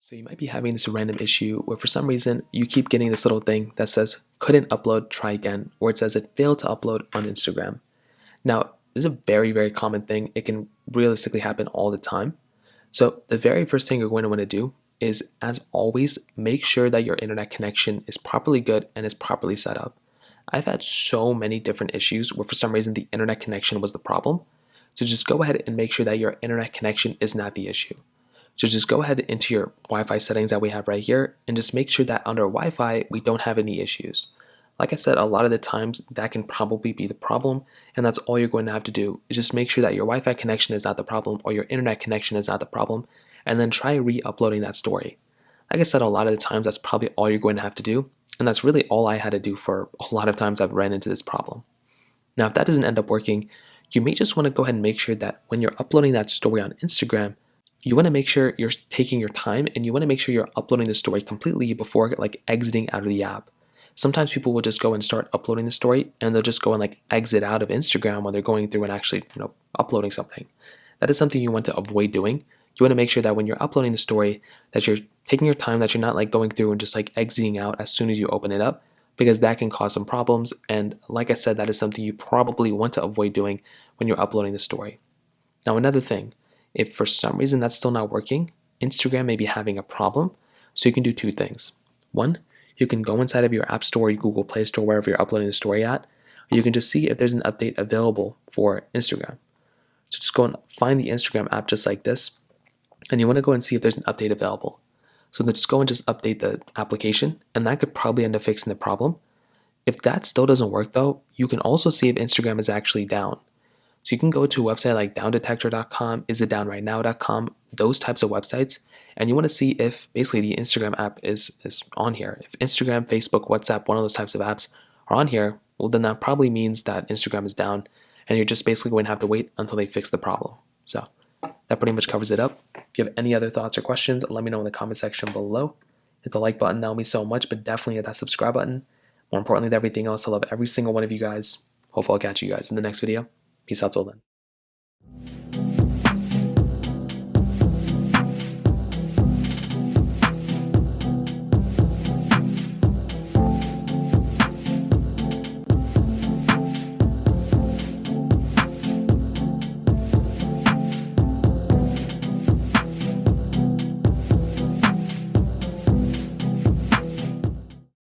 So you might be having this random issue where for some reason you keep getting this little thing that says couldn't upload, try again, or it says it failed to upload on Instagram. Now, this is a very common thing. It can realistically happen all the time. So the very first thing you're going to want to do is, as always, make sure that your internet connection is properly good and is properly set up. I've had so many different issues where for some reason the internet connection was the problem. So just go ahead and make sure that your internet connection is not the issue. So just go ahead into your Wi-Fi settings that we have right here and just make sure that under Wi-Fi we don't have any issues. Like I said, a lot of the times that can probably be the problem, and that's all you're going to have to do is just make sure that your Wi-Fi connection is not the problem or your internet connection is not the problem, and then try re-uploading that story. Like I said, a lot of the times that's probably all you're going to have to do, and that's really all I had to do for a lot of times I've ran into this problem. Now, if that doesn't end up working, you may just want to go ahead and make sure that when you're uploading that story on Instagram, you want to make sure you're taking your time and you want to make sure you're uploading the story completely before exiting out of the app. Sometimes people will just go and start uploading the story and they'll just go and exit out of Instagram when they're going through and actually uploading something. That is something you want to avoid doing. You want to make sure that when you're uploading the story that you're taking your time, that you're not going through and just exiting out as soon as you open it up, because that can cause some problems. And like I said, that is something you probably want to avoid doing when you're uploading the story. Now, another thing, if for some reason that's still not working, Instagram may be having a problem. So you can do two things. One, you can go inside of your App Store, your Google Play Store, wherever you're uploading the story at. Or you can just see if there's an update available for Instagram. So just go and find the Instagram app just like this. And you want to go and see if there's an update available. So then just go and just update the application. And that could probably end up fixing the problem. If that still doesn't work though, you can also see if Instagram is actually down. So you can go to a website like downdetector.com, isitdownrightnow.com, those types of websites, and you want to see if basically the Instagram app is on here. If Instagram, Facebook, WhatsApp, one of those types of apps are on here, well then that probably means that Instagram is down and you're just basically going to have to wait until they fix the problem. So that pretty much covers it up. If you have any other thoughts or questions, let me know in the comment section below. Hit the like button, that will mean so much, but definitely hit that subscribe button. More importantly than everything else, I love every single one of you guys. Hopefully I'll catch you guys in the next video. Peace out till then.